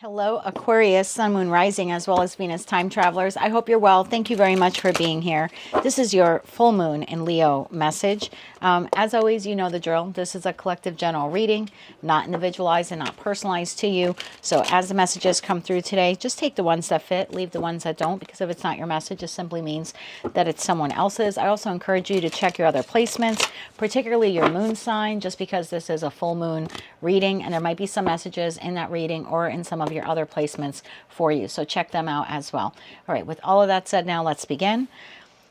Hello, Aquarius, Sun, Moon, Rising, as well as Venus time travelers. I hope you're well. Thank you very much for being here. This is your full moon in Leo message. As always, you know the drill. This is a collective general reading, not individualized and not personalized to you. So as the messages come through today, just take the ones that fit, leave the ones that don't, because if it's not your message, it simply means that it's someone else's. I also encourage you to check your other placements, particularly your moon sign, just because this is a full moon reading and there might be some messages in that reading or in some of your other placements for you. So check them out as well. All right, with all of that said, now let's begin.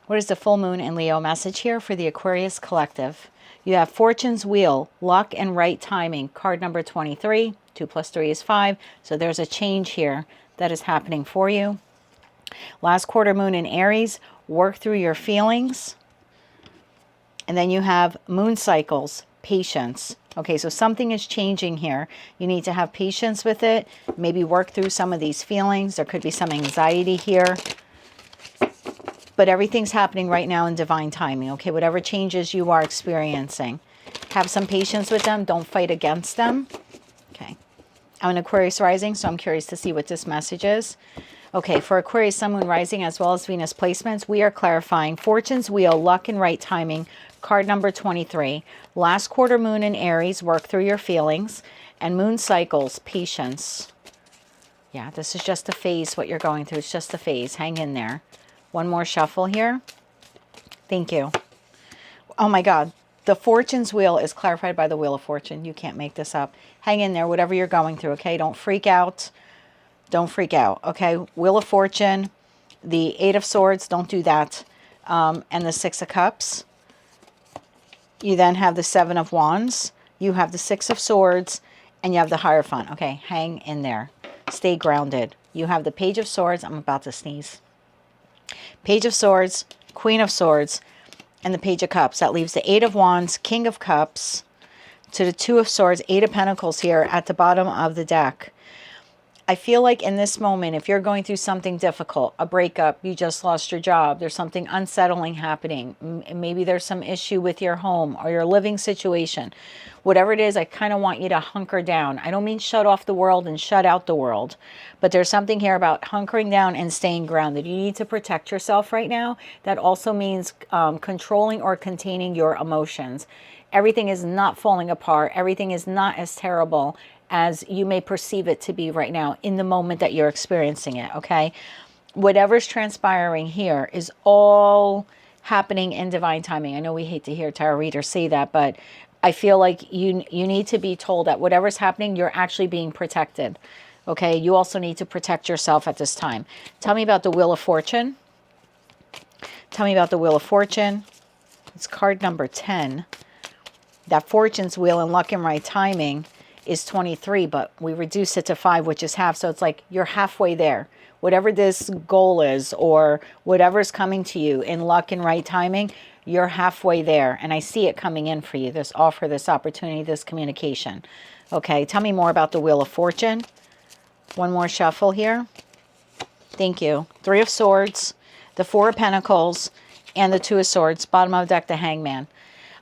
What is the full moon in Leo message here for the Aquarius collective? You have Fortune's Wheel, luck and right timing, card number 23. 2 plus 3 is 5. So there's a change here that is happening for you. Last quarter moon in Aries, work through your feelings. And then you have moon cycles, patience. Okay, so something is changing here. You need to have patience with it. Maybe work through some of these feelings. There could be some anxiety here. But everything's happening right now in divine timing. Okay, whatever changes you are experiencing, have some patience with them. Don't fight against them. Okay, I'm an Aquarius rising, so I'm curious to see what this message is. Okay, for Aquarius, Sun, Moon, Rising, as well as Venus placements, we are clarifying Fortune's Wheel, luck and right timing, card number 23. Last quarter moon in Aries, work through your feelings. And moon cycles, patience. Yeah, this is just a phase, what you're going through. It's just a phase. Hang in there. One more shuffle here. Thank you. Oh my God. The Fortune's Wheel is clarified by the Wheel of Fortune. You can't make this up. Hang in there, whatever you're going through, okay? Don't freak out. Don't freak out, okay? Wheel of Fortune, the Eight of Swords, don't do that. And the Six of Cups. You then have the Seven of Wands. You have the Six of Swords. And you have the Hierophant. Okay, hang in there. Stay grounded. You have the Page of Swords. I'm about to sneeze. Page of Swords, Queen of Swords, and the Page of Cups. That leaves the Eight of Wands, King of Cups, to the Two of Swords, Eight of Pentacles here at the bottom of the deck. I feel like in this moment, if you're going through something difficult, a breakup, you just lost your job, there's something unsettling happening, maybe there's some issue with your home or your living situation, whatever it is, I kind of want you to hunker down. I don't mean shut off the world and shut out the world, but there's something here about hunkering down and staying grounded. You need to protect yourself right now. That also means controlling or containing your emotions. Everything is not falling apart. Everything is not as terrible as you may perceive it to be right now in the moment that you're experiencing it, okay? Whatever's transpiring here is all happening in divine timing. I know we hate to hear tarot readers say that, but I feel like you need to be told that whatever's happening, you're actually being protected, okay? You also need to protect yourself at this time. Tell me about the Wheel of Fortune. Tell me about the Wheel of Fortune. It's card number 10. That Fortune's Wheel and luck and right timing is 23, but we reduce it to 5, which is half. So it's like you're halfway there. Whatever this goal is or whatever's coming to you in luck and right timing, you're halfway there. And I see it coming in for you, this offer, this opportunity, this communication. Okay, tell me more about the Wheel of Fortune. One more shuffle here. Thank you. Three of Swords, the Four of Pentacles, and the Two of Swords. Bottom of the deck, the Hangman.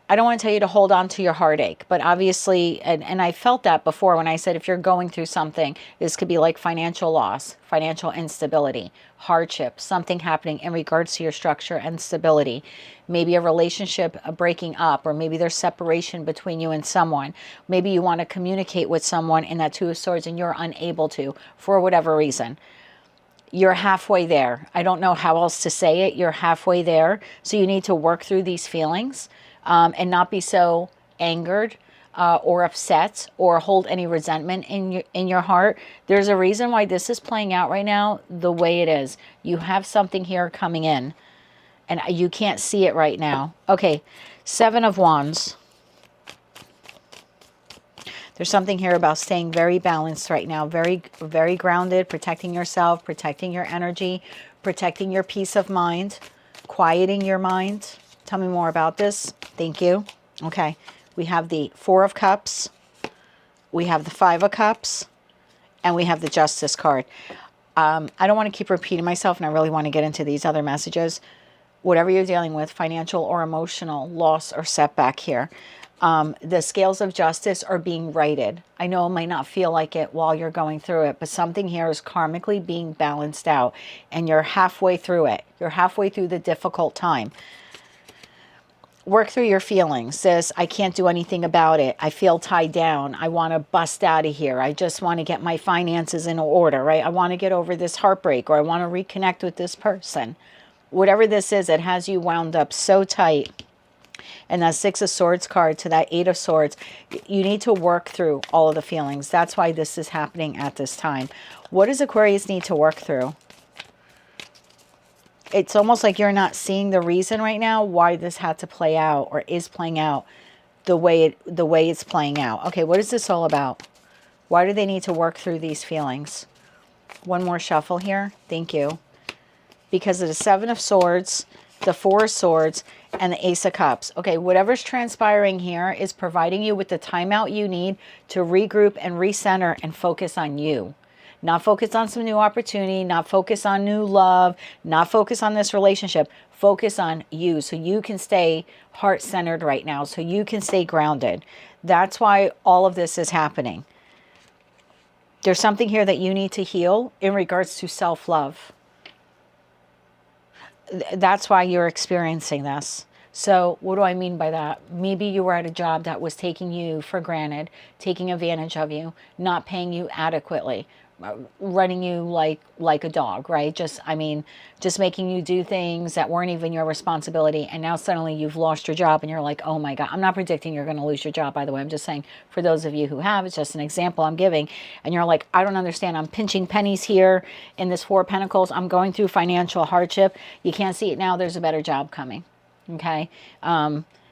I don't want to tell you to hold on to your heartache, but obviously, and I felt that before when I said if you're going through something, this could be like financial loss, financial instability, hardship, something happening in regards to your structure and stability. Maybe a relationship breaking up, or maybe there's separation between you and someone. Maybe you want to communicate with someone in that Two of Swords and you're unable to for whatever reason. You're halfway there. I don't know how else to say it. You're halfway there. So you need to work through these feelings. And not be so angered or upset or hold any resentment in your heart. There's a reason why this is playing out right now the way it is. You have something here coming in, and you can't see it right now. Okay, Seven of Wands. There's something here about staying very balanced right now, very, very grounded, protecting yourself, protecting your energy, protecting your peace of mind, quieting your mind. Tell me more about this. Thank you. Okay. We have the Four of Cups. We have the Five of Cups. And we have the Justice card. I don't want to keep repeating myself, and I really want to get into these other messages. Whatever you're dealing with, financial or emotional loss or setback here. The scales of justice are being righted. I know it might not feel like it while you're going through it, but something here is karmically being balanced out, and you're halfway through it. You're halfway through the difficult time. Work through your feelings. Sis, I can't do anything about it. I feel tied down. I want to bust out of here. I just want to get my finances in order, right? I want to get over this heartbreak, or I want to reconnect with this person. Whatever this is, it has you wound up so tight. And that Six of Swords card to that Eight of Swords, you need to work through all of the feelings. That's why this is happening at this time. What does Aquarius need to work through? It's almost like you're not seeing the reason right now why this had to play out, or is playing out the way it's playing out. Okay, what is this all about? Why do they need to work through these feelings? One more shuffle here. Thank you. Because of the Seven of Swords, the Four of Swords, and the Ace of Cups. Okay, whatever's transpiring here is providing you with the timeout you need to regroup and recenter and focus on you. Not focus on some new opportunity, not focus on new love, not focus on this relationship. Focus on you so you can stay heart-centered right now, so you can stay grounded. That's why all of this is happening. There's something here that you need to heal in regards to self-love. That's why you're experiencing this. So what do I mean by that? Maybe you were at a job that was taking you for granted, taking advantage of you, not paying you adequately, running you like a dog, right? Just making you do things that weren't even your responsibility. And now suddenly you've lost your job and you're like, oh my God. I'm not predicting you're going to lose your job, by the way. I'm just saying, for those of you who have, it's just an example I'm giving. And you're like, I don't understand. I'm pinching pennies here in this Four of Pentacles. I'm going through financial hardship. You can't see it now. There's a better job coming. Okay.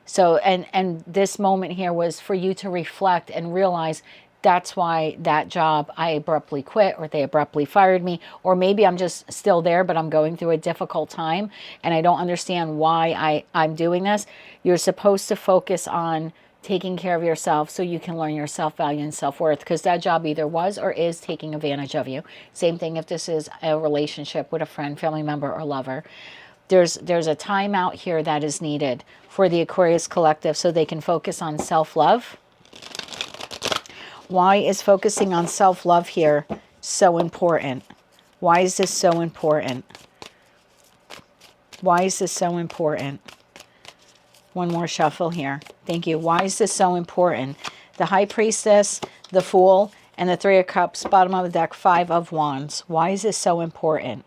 So, and this moment here was for you to reflect and realize that's why that job I abruptly quit, or they abruptly fired me, or maybe I'm just still there, but I'm going through a difficult time and I don't understand why I'm doing this. You're supposed to focus on taking care of yourself so you can learn your self-value and self-worth, because that job either was or is taking advantage of you. Same thing if this is a relationship with a friend, family member, or lover. There's a timeout here that is needed for the Aquarius collective so they can focus on self-love. Why is focusing on self-love here so important? Why is this so important? Why is this so important? One more shuffle here. Thank you. Why is this so important? The High Priestess, the Fool, and the Three of Cups, bottom of the deck, Five of Wands. Why is this so important?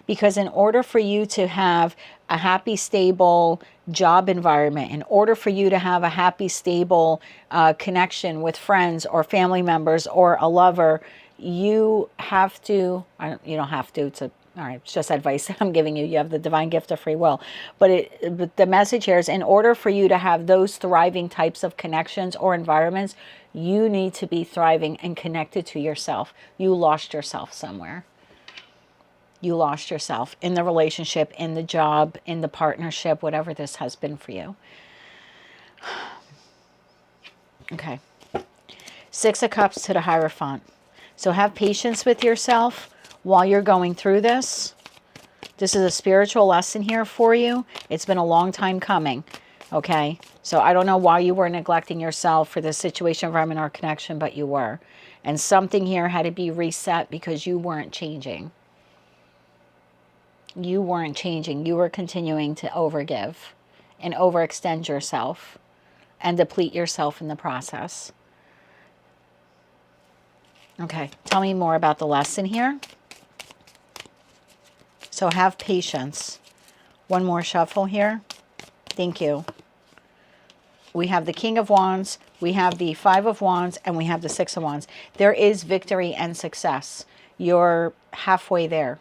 Because in order for you to have a happy, stable job environment, in order for you to have a happy, stable connection with friends or family members or a lover, you have to, you don't have to, all right, it's just advice that I'm giving you. You have the divine gift of free will. But the message here is, in order for you to have those thriving types of connections or environments, you need to be thriving and connected to yourself. You lost yourself somewhere. You lost yourself in the relationship, in the job, in the partnership, whatever this has been for you. Okay. Six of Cups to the Hierophant. So have patience with yourself while you're going through this. This is a spiritual lesson here for you. It's been a long time coming. Okay. So I don't know why you were neglecting yourself for this situation, environment, or connection, but you were. And something here had to be reset because you weren't changing. You weren't changing. You were continuing to overgive and overextend yourself and deplete yourself in the process. Okay, tell me more about the lesson here. So have patience. One more shuffle here. Thank you. We have the King of Wands, we have the Five of Wands, and we have the Six of Wands. There is victory and success. You're halfway there.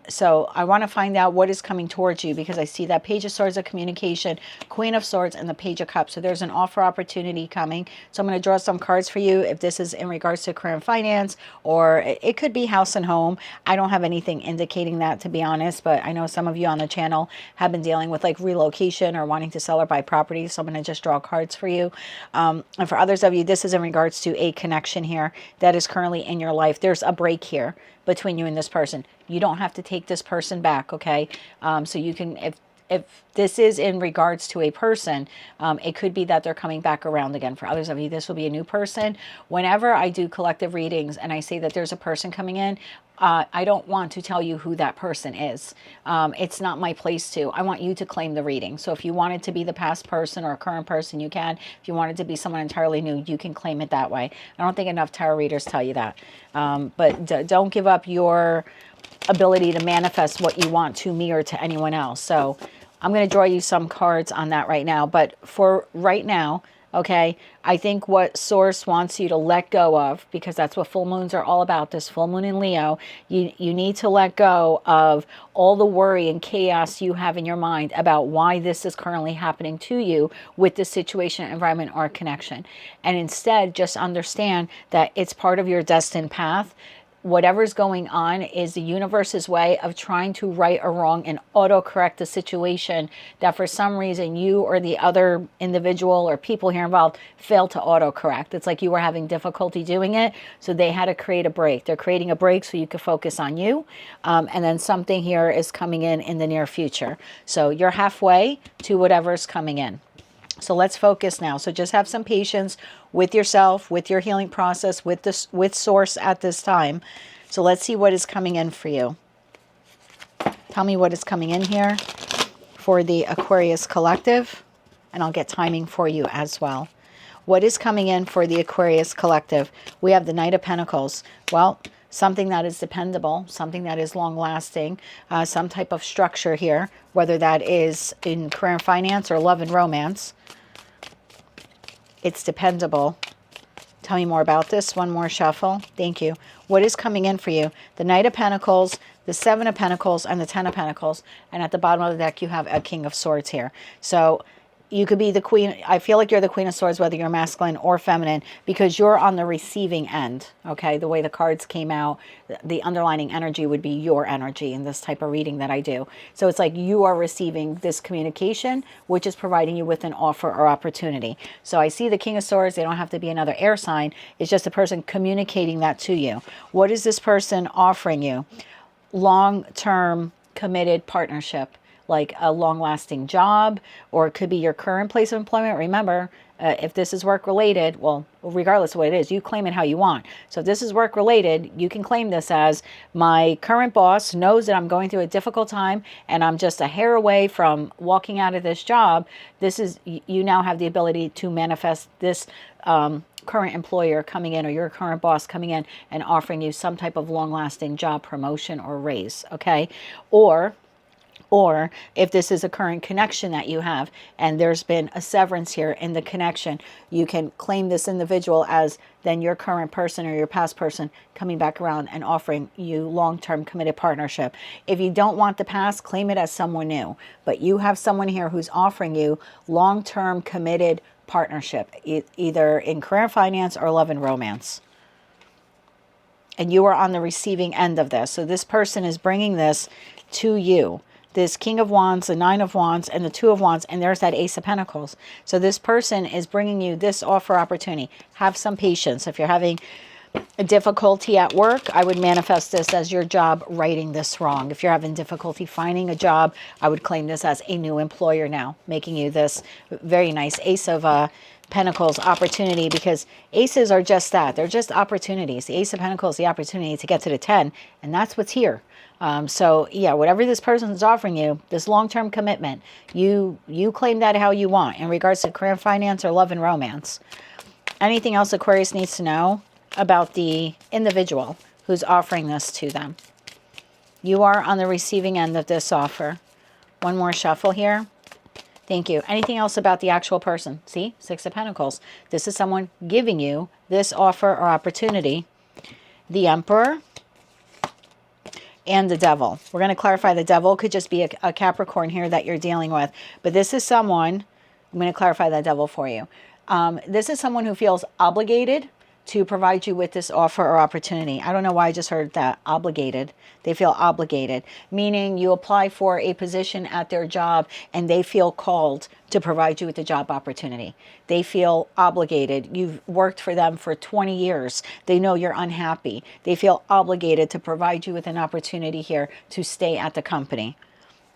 So I want to find out what is coming towards you, because I see that Page of Swords of communication, Queen of Swords, and the Page of Cups. So there's an offer opportunity coming. So I'm going to draw some cards for you if this is in regards to career and finance, or it could be house and home. I don't have anything indicating that, to be honest, but I know some of you on the channel have been dealing with like relocation or wanting to sell or buy property. So I'm going to just draw cards for you. And for others of you, this is in regards to a connection here that is currently in your life. There's a break here between you and this person. You don't have to take this person back, okay? So you can, if this is in regards to a person, it could be that they're coming back around again. For others of you, this will be a new person. Whenever I do collective readings and I say that there's a person coming in, I don't want to tell you who that person is. It's not my place to. I want you to claim the reading. So if you want it to be the past person or a current person, you can. If you want it to be someone entirely new, you can claim it that way. I don't think enough tarot readers tell you that. But don't give up your ability to manifest what you want to me or to anyone else. So I'm going to draw you some cards on that right now. But for right now, okay, I think what Source wants you to let go of, because that's what full moons are all about, this full moon in Leo, you need to let go of all the worry and chaos you have in your mind about why this is currently happening to you with this situation, environment, or connection. And instead, just understand that it's part of your destined path. Whatever's going on is the universe's way of trying to right or wrong and auto-correct the situation that for some reason you or the other individual or people here involved failed to auto-correct. It's like you were having difficulty doing it, so they had to create a break. They're creating a break so you can focus on you, and then something here is coming in the near future. So you're halfway to whatever's coming in. So let's focus now. So just have some patience with yourself, with your healing process, with Source at this time. So let's see what is coming in for you. Tell me what is coming in here for the Aquarius collective, and I'll get timing for you as well. What is coming in for the Aquarius collective? We have the Knight of Pentacles. Well, something that is dependable, something that is long-lasting, some type of structure here, whether that is in career and finance or love and romance. It's dependable. Tell me more about this. One more shuffle. Thank you. What is coming in for you? The Knight of Pentacles, the Seven of Pentacles, and the Ten of Pentacles. And at the bottom of the deck, you have a King of Swords here. So you could be the Queen. I feel like you're the Queen of Swords, whether you're masculine or feminine, because you're on the receiving end, okay? The way the cards came out, the underlining energy would be your energy in this type of reading that I do. So it's like you are receiving this communication, which is providing you with an offer or opportunity. So I see the King of Swords. They don't have to be another air sign. It's just a person communicating that to you. What is this person offering you? Long-term committed partnership, like a long-lasting job, or it could be your current place of employment. Remember, if this is work-related, well, regardless of what it is, you claim it how you want. So if this is work-related, you can claim this as my current boss knows that I'm going through a difficult time and I'm just a hair away from walking out of this job. This is, you now have the ability to manifest this current employer coming in, or your current boss coming in and offering you some type of long-lasting job promotion or raise, okay? Or if this is a current connection that you have and there's been a severance here in the connection, you can claim this individual as then your current person or your past person coming back around and offering you long-term committed partnership. If you don't want the past, claim it as someone new. But you have someone here who's offering you long-term committed partnership, either in career and finance or love and romance. And you are on the receiving end of this. So this person is bringing this to you. This King of Wands, the Nine of Wands, and the Two of Wands, and there's that Ace of Pentacles. So this person is bringing you this offer opportunity. Have some patience. If you're having a difficulty at work, I would manifest this as your job righting this wrong. If you're having difficulty finding a job, I would claim this as a new employer now, making you this very nice Ace of Pentacles opportunity, because aces are just that. They're just opportunities. The Ace of Pentacles, the opportunity to get to the 10, and that's what's here. So yeah, whatever this person is offering you, this long-term commitment, you claim that how you want in regards to career, finance, or love and romance. Anything else Aquarius needs to know about the individual who's offering this to them? You are on the receiving end of this offer. One more shuffle here. Thank you. Anything else about the actual person? See, Six of Pentacles. This is someone giving you this offer or opportunity. The Emperor and the Devil. We're going to clarify the Devil could just be a Capricorn here that you're dealing with. But this is someone, I'm going to clarify that Devil for you. This is someone who feels obligated to provide you with this offer or opportunity. I don't know why I just heard that, obligated. They feel obligated, meaning you apply for a position at their job and they feel called to provide you with the job opportunity. They feel obligated. You've worked for them for 20 years. They know you're unhappy. They feel obligated to provide you with an opportunity here to stay at the company.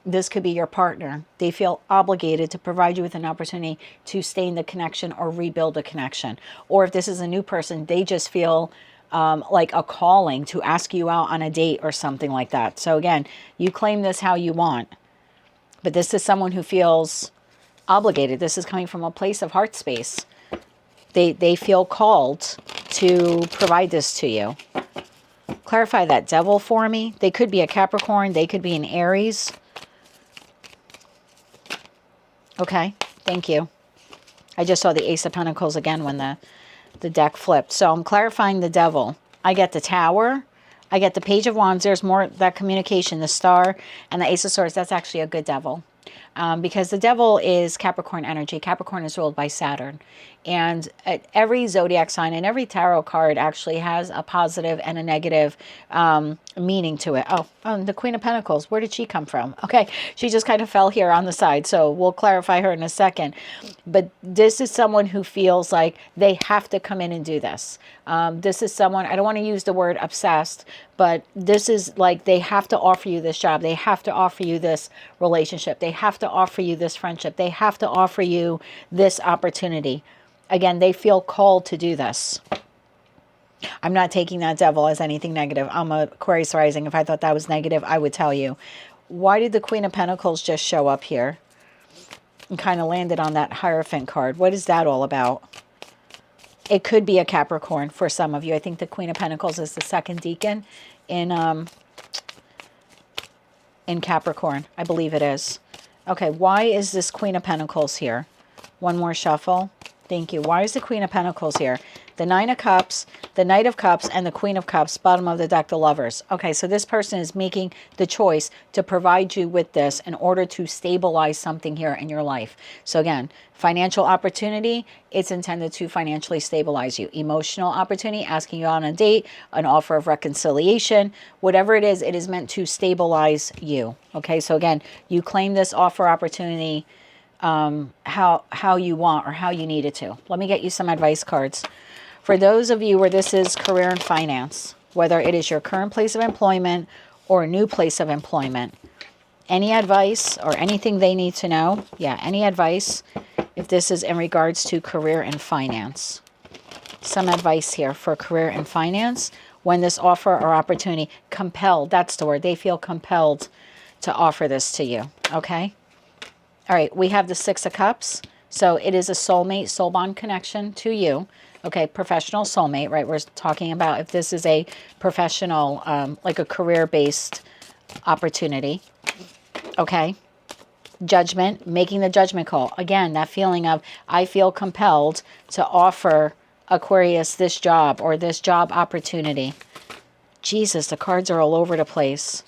This could be your partner. They feel obligated to provide you with an opportunity to stay in the connection or rebuild a connection. Or if this is a new person, they just feel like a calling to ask you out on a date or something like that. So again, you claim this how you want. But this is someone who feels obligated. This is coming from a place of heart space. They feel called to provide this to you. Clarify that devil for me. They could be a Capricorn. They could be an Aries. Okay, thank you. I just saw the Ace of Pentacles again when the deck flipped. So I'm clarifying the devil. I get the Tower. I get the Page of Wands. There's more that communication, the Star, and the Ace of Swords. That's actually a good devil. Because the devil is Capricorn energy. Capricorn is ruled by Saturn. And every zodiac sign and every tarot card actually has a positive and a negative meaning to it. Oh, the Queen of Pentacles. Where did she come from? Okay, she just kind of fell here on the side. So we'll clarify her in a second. But this is someone who feels like they have to come in and do this. This is someone, I don't want to use the word obsessed, but this is like they have to offer you this job. They have to offer you this relationship. They have to offer you this friendship. They have to offer you this opportunity. Again, they feel called to do this. I'm not taking that devil as anything negative. I'm a Aquarius rising. If I thought that was negative, I would tell you. Why did the Queen of Pentacles just show up here and kind of landed on that Hierophant card? What is that all about? It could be a Capricorn for some of you. I think the Queen of Pentacles is the second deacon in Capricorn. I believe it is. Okay, why is this Queen of Pentacles here? One more shuffle. Thank you. Why is the Queen of Pentacles here? The Nine of Cups, the Knight of Cups, and the Queen of Cups, bottom of the deck, the Lovers. Okay, so this person is making the choice to provide you with this in order to stabilize something here in your life. So again, financial opportunity, it's intended to financially stabilize you. Emotional opportunity, asking you on a date, an offer of reconciliation, whatever it is meant to stabilize you. Okay, so again, you claim this offer opportunity how you want or how you need it to. Let me get you some advice cards. For those of you where this is career and finance, whether it is your current place of employment or a new place of employment, any advice or anything they need to know? Yeah, any advice if this is in regards to career and finance. Some advice here for career and finance when this offer or opportunity, compelled, that's the word. They feel compelled to offer this to you, okay? All right, we have the Six of Cups. So it is a soulmate, soul bond connection to you. Okay, professional soulmate, right? We're talking about if this is a professional, like a career-based opportunity. Okay. Judgment, making the judgment call. Again, that feeling of, I feel compelled to offer Aquarius this job or this job opportunity. Jesus, the cards are all over the place.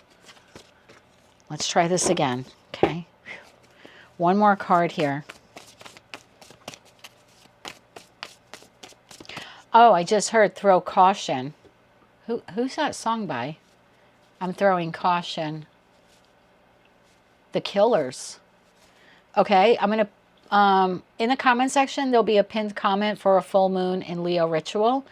Let's try this again. Okay. One more card here. Oh, I just heard throw caution. Who's that song by? I'm throwing caution. The Killers. Okay, I'm going to, in the comment section, there'll be a pinned comment for a full moon in Leo ritual,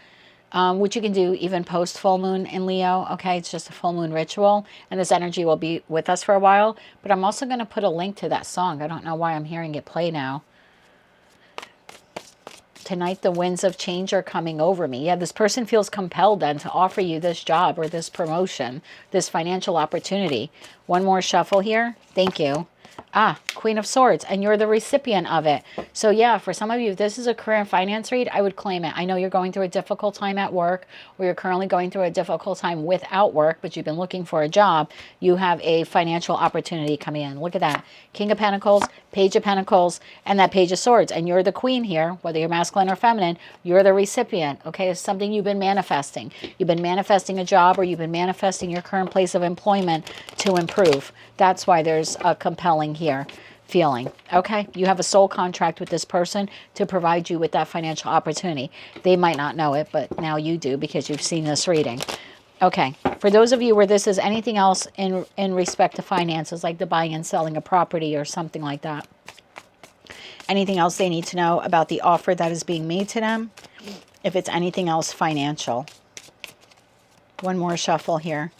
which you can do even post full moon in Leo. Okay, it's just a full moon ritual, and this energy will be with us for a while. But I'm also going to put a link to that song. I don't know why I'm hearing it play now. Tonight, the winds of change are coming over me. Yeah, this person feels compelled then to offer you this job or this promotion, this financial opportunity. One more shuffle here. Thank you. Ah, Queen of Swords, and you're the recipient of it. So yeah, for some of you, if this is a career and finance read, I would claim it. I know you're going through a difficult time at work, or you're currently going through a difficult time without work, but you've been looking for a job. You have a financial opportunity coming in. Look at that. King of Pentacles, Page of Pentacles, and that Page of Swords. And you're the queen here, whether you're masculine or feminine, you're the recipient. Okay, it's something you've been manifesting. You've been manifesting a job, or you've been manifesting your current place of employment to improve. That's why there's a compelling here feeling. Okay, you have a soul contract with this person to provide you with that financial opportunity. They might not know it, but now you do because you've seen this reading. Okay, for those of you where this is anything else in respect to finances, like the buying and selling a property or something like that, anything else they need to know about the offer that is being made to them, if it's anything else financial. One more shuffle here.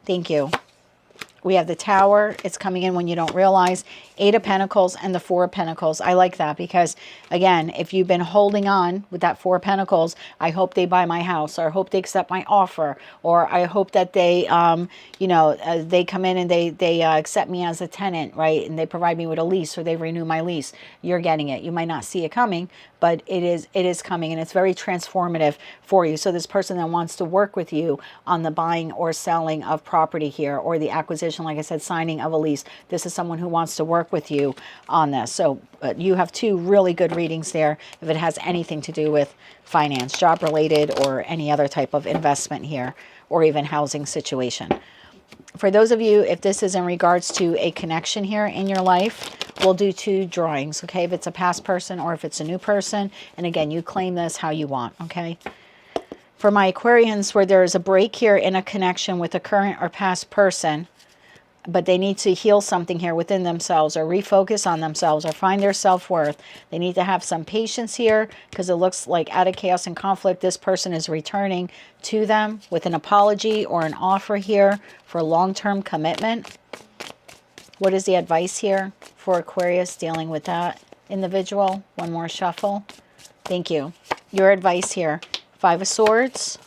Thank you. We have the Tower. It's coming in when you don't realize. 8 of Pentacles and the 4 of Pentacles. I like that because, again, if you've been holding on with that 4 of Pentacles, I hope they buy my house, or I hope they accept my offer, or I hope that they, they come in and they accept me as a tenant, right? And they provide me with a lease, or they renew my lease. You're getting it. You might not see it coming, but it is coming, and it's very transformative for you. So this person that wants to work with you on the buying or selling of property here, or the acquisition, like I said, signing of a lease, this is someone who wants to work with you on this. So you have 2 really good readings there if it has anything to do with finance, job related, or any other type of investment here, or even housing situation. For those of you, if this is in regards to a connection here in your life, we'll do 2 drawings, okay? If it's a past person or if it's a new person. And again, you claim this how you want, okay? For my Aquarians, where there is a break here in a connection with a current or past person, but they need to heal something here within themselves, or refocus on themselves, or find their self-worth. They need to have some patience here, because it looks like out of chaos and conflict, this person is returning to them with an apology or an offer here for long-term commitment. What is the advice here for Aquarius dealing with that individual? One more shuffle. Thank you. Your advice here: 5 of Swords,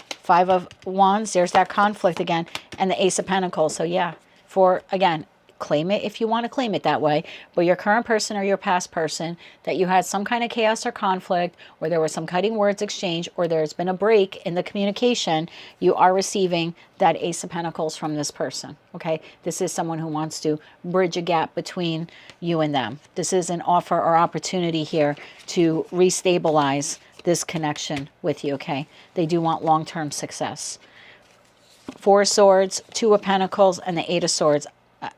5 of Wands. There's that conflict again, and the Ace of Pentacles. So yeah, for, again, claim it if you want to claim it that way, but your current person or your past person that you had some kind of chaos or conflict, or there was some cutting words exchange, or there's been a break in the communication, you are receiving that Ace of Pentacles from this person, okay? This is someone who wants to bridge a gap between you and them. This is an offer or opportunity here to restabilize this connection with you, okay? They do want long-term success. 4 of Swords, 2 of Pentacles, and the 8 of Swords.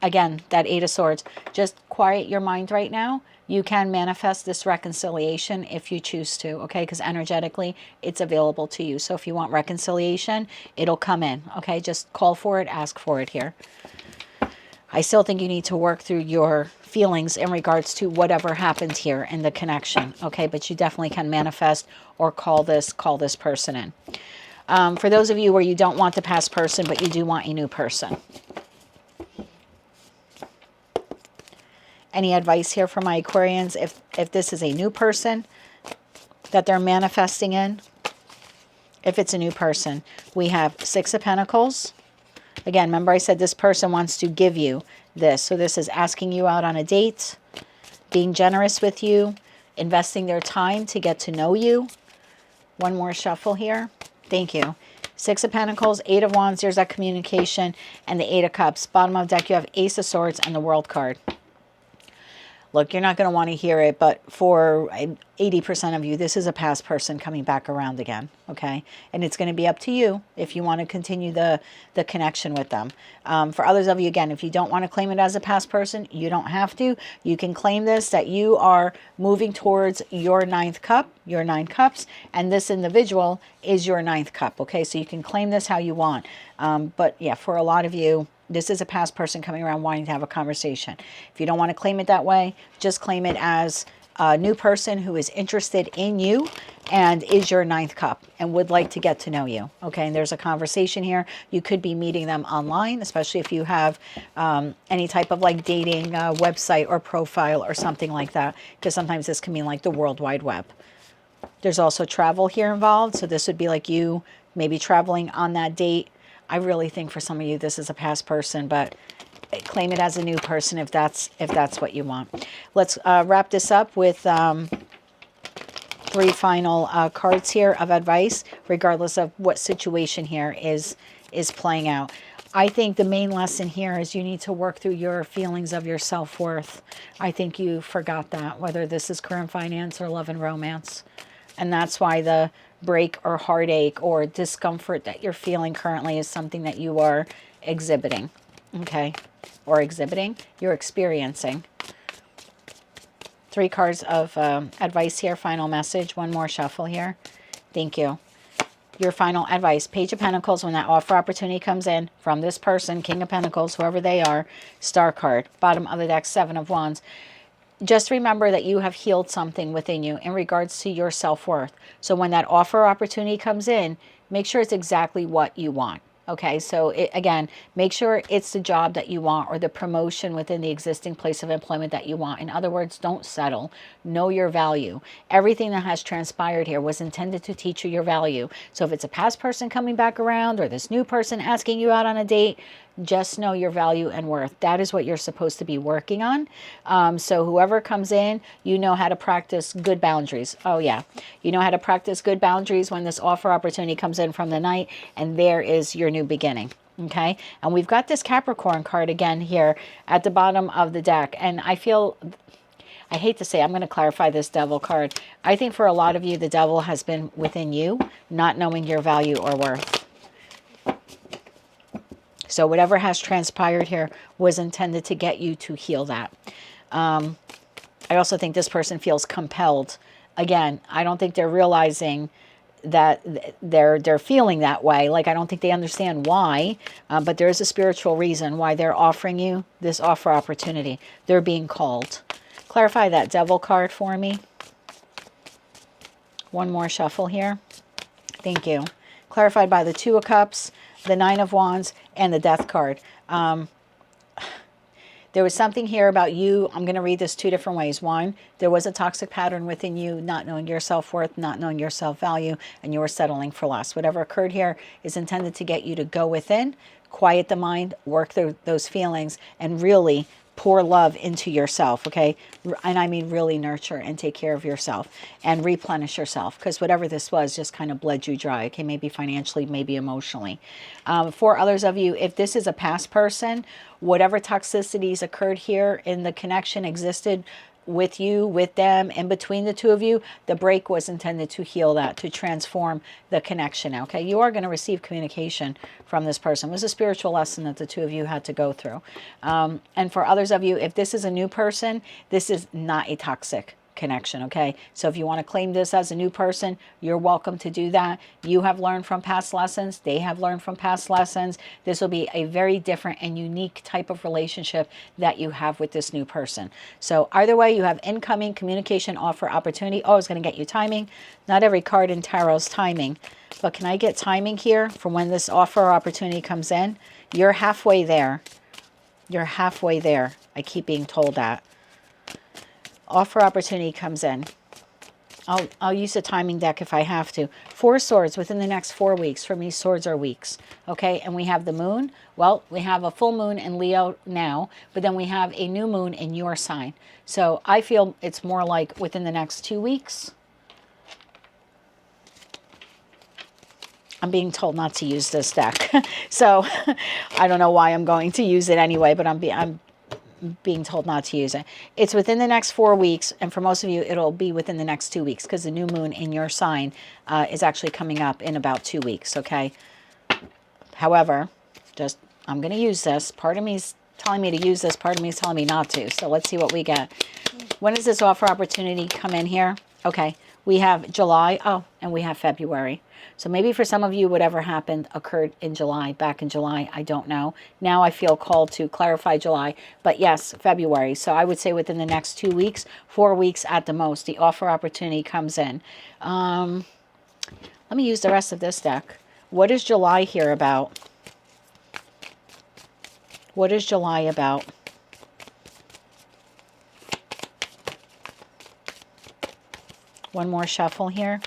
Again, that 8 of Swords. Just quiet your mind right now. You can manifest this reconciliation if you choose to, okay? Because energetically, it's available to you. So if you want reconciliation, it'll come in, okay? Just call for it, ask for it here. I still think you need to work through your feelings in regards to whatever happened here in the connection, okay? But you definitely can manifest or call this person in. For those of you where you don't want the past person, but you do want a new person. Any advice here for my Aquarians if this is a new person that they're manifesting in? If it's a new person, we have 6 of Pentacles. Again, remember I said this person wants to give you this. So this is asking you out on a date, being generous with you, investing their time to get to know you. One more shuffle here. Thank you. 6 of Pentacles, 8 of Wands, there's that communication, and the 8 of Cups. Bottom of deck, you have Ace of Swords and the World card. Look, you're not going to want to hear it, but for 80% of you, this is a past person coming back around again, okay? And it's going to be up to you if you want to continue the connection with them. For others of you, again, if you don't want to claim it as a past person, you don't have to. You can claim this, that you are moving towards your 9th cup, your 9 cups, and this individual is your 9th cup, okay? So you can claim this how you want. But yeah, for a lot of you, this is a past person coming around wanting to have a conversation. If you don't want to claim it that way, just claim it as a new person who is interested in you and is your 9th cup and would like to get to know you. Okay, and there's a conversation here. You could be meeting them online, especially if you have any type of like dating website or profile or something like that, because sometimes this can mean like the World Wide Web. There's also travel here involved. So this would be like you maybe traveling on that date. I really think for some of you this is a past person, but claim it as a new person if that's what you want. Let's wrap this up with 3 final cards here of advice, regardless of what situation here is playing out. I think the main lesson here is you need to work through your feelings of your self-worth. I think you forgot that, whether this is career and finance or love and romance. And that's why the break or heartache or discomfort that you're feeling currently is something that you are exhibiting, okay? Or exhibiting, you're experiencing. 3 cards of advice here, final message. One more shuffle here. Thank you. Your final advice, Page of Pentacles, when that offer opportunity comes in from this person, King of Pentacles, whoever they are, Star card. Bottom of the deck, 7 of Wands. Just remember that you have healed something within you in regards to your self-worth. So when that offer opportunity comes in, make sure it's exactly what you want. Okay, so again, make sure it's the job that you want or the promotion within the existing place of employment that you want. In other words, don't settle. Know your value. Everything that has transpired here was intended to teach you your value. So if it's a past person coming back around or this new person asking you out on a date, just know your value and worth. That is what you're supposed to be working on. So whoever comes in, you know how to practice good boundaries. Oh yeah, you know how to practice good boundaries when this offer opportunity comes in from the night, and there is your new beginning. Okay, and we've got this Capricorn card again here at the bottom of the deck, and I feel, I hate to say, I'm going to clarify this devil card. I think for a lot of you, the devil has been within you, not knowing your value or worth. So whatever has transpired here was intended to get you to heal that. I also think this person feels compelled. Again, I don't think they're realizing that they're feeling that way. Like, I don't think they understand why, but there is a spiritual reason why they're offering you this offer opportunity. They're being called. Clarify that devil card for me. One more shuffle here. Thank you. Clarified by the Two of Cups, the Nine of Wands, and the Death card. There was something here about you. I'm going to read this two different ways. One, there was a toxic pattern within you, not knowing your self-worth, not knowing your self-value, and you were settling for less. Whatever occurred here is intended to get you to go within, quiet the mind, work through those feelings, and really pour love into yourself, okay? And I mean really nurture and take care of yourself and replenish yourself, because whatever this was just kind of bled you dry, okay? Maybe financially, maybe emotionally. For others of you, if this is a past person, whatever toxicities occurred here in the connection existed with you, with them, and between the two of you, the break was intended to heal that, to transform the connection. Okay, you are going to receive communication from this person. It was a spiritual lesson that the two of you had to go through. And for others of you, if this is a new person, this is not a toxic connection, okay? So if you want to claim this as a new person, you're welcome to do that. You have learned from past lessons. They have learned from past lessons. This will be a very different and unique type of relationship that you have with this new person. So either way, you have incoming communication offer opportunity. Oh, I was going to get you timing. Not every card in tarot's timing, but can I get timing here from when this offer opportunity comes in? You're halfway there. You're halfway there. I keep being told that. Offer opportunity comes in. I'll use a timing deck if I have to. 4 swords within the next 4 weeks. For me, swords are weeks. Okay, and we have the moon. Well, we have a full moon in Leo now, but then we have a new moon in your sign. So I feel it's more like within the next 2 weeks. I'm being told not to use this deck. So I don't know why I'm going to use it anyway, but I'm being told not to use it. It's within the next 4 weeks, and for most of you, it'll be within the next 2 weeks, because the new moon in your sign is actually coming up in about 2 weeks, okay? However, I'm going to use this. Part of me is telling me to use this. Part of me is telling me not to. So let's see what we get. When does this offer opportunity come in here? Okay, we have July. Oh, and we have February. So maybe for some of you, whatever happened occurred in July, back in July. I don't know. Now I feel called to clarify July. But yes, February. So I would say within the next 2 weeks, 4 weeks at the most, the offer opportunity comes in. Let me use the rest of this deck. What is July here about? What is July about? One more shuffle here.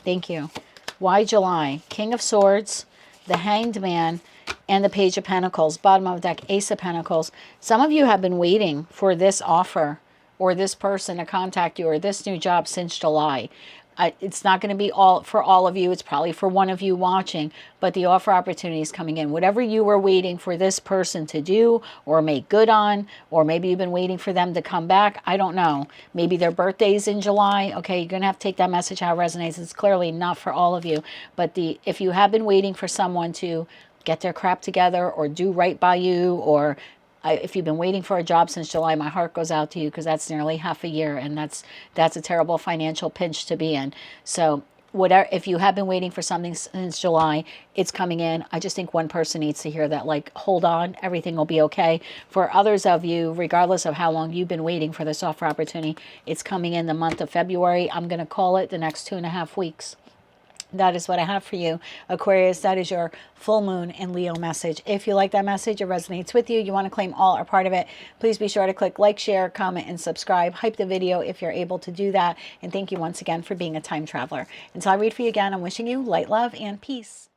Thank you. Why July? King of Swords, the Hanged Man, and the Page of Pentacles. Bottom of the deck, Ace of Pentacles. Some of you have been waiting for this offer or this person to contact you or this new job since July. It's not going to be for all of you. It's probably for one of you watching, but the offer opportunity is coming in. Whatever you were waiting for this person to do or make good on, or maybe you've been waiting for them to come back. I don't know. Maybe their birthday's in July. Okay, you're going to have to take that message how it resonates. It's clearly not for all of you, but if you have been waiting for someone to get their crap together or do right by you, or if you've been waiting for a job since July, my heart goes out to you, because that's nearly half a year, and that's a terrible financial pinch to be in. So whatever, if you have been waiting for something since July, it's coming in. I just think one person needs to hear that, like, hold on, everything will be okay. For others of you, regardless of how long you've been waiting for this offer opportunity, it's coming in the month of February. I'm going to call it the next 2.5 weeks. That is what I have for you, Aquarius. That is your full moon in Leo message. If you like that message, it resonates with you, you want to claim all or part of it, please be sure to click like, share, comment, and subscribe. Hype the video if you're able to do that. And thank you once again for being a time traveler. Until I read for you again, I'm wishing you light, love, and peace.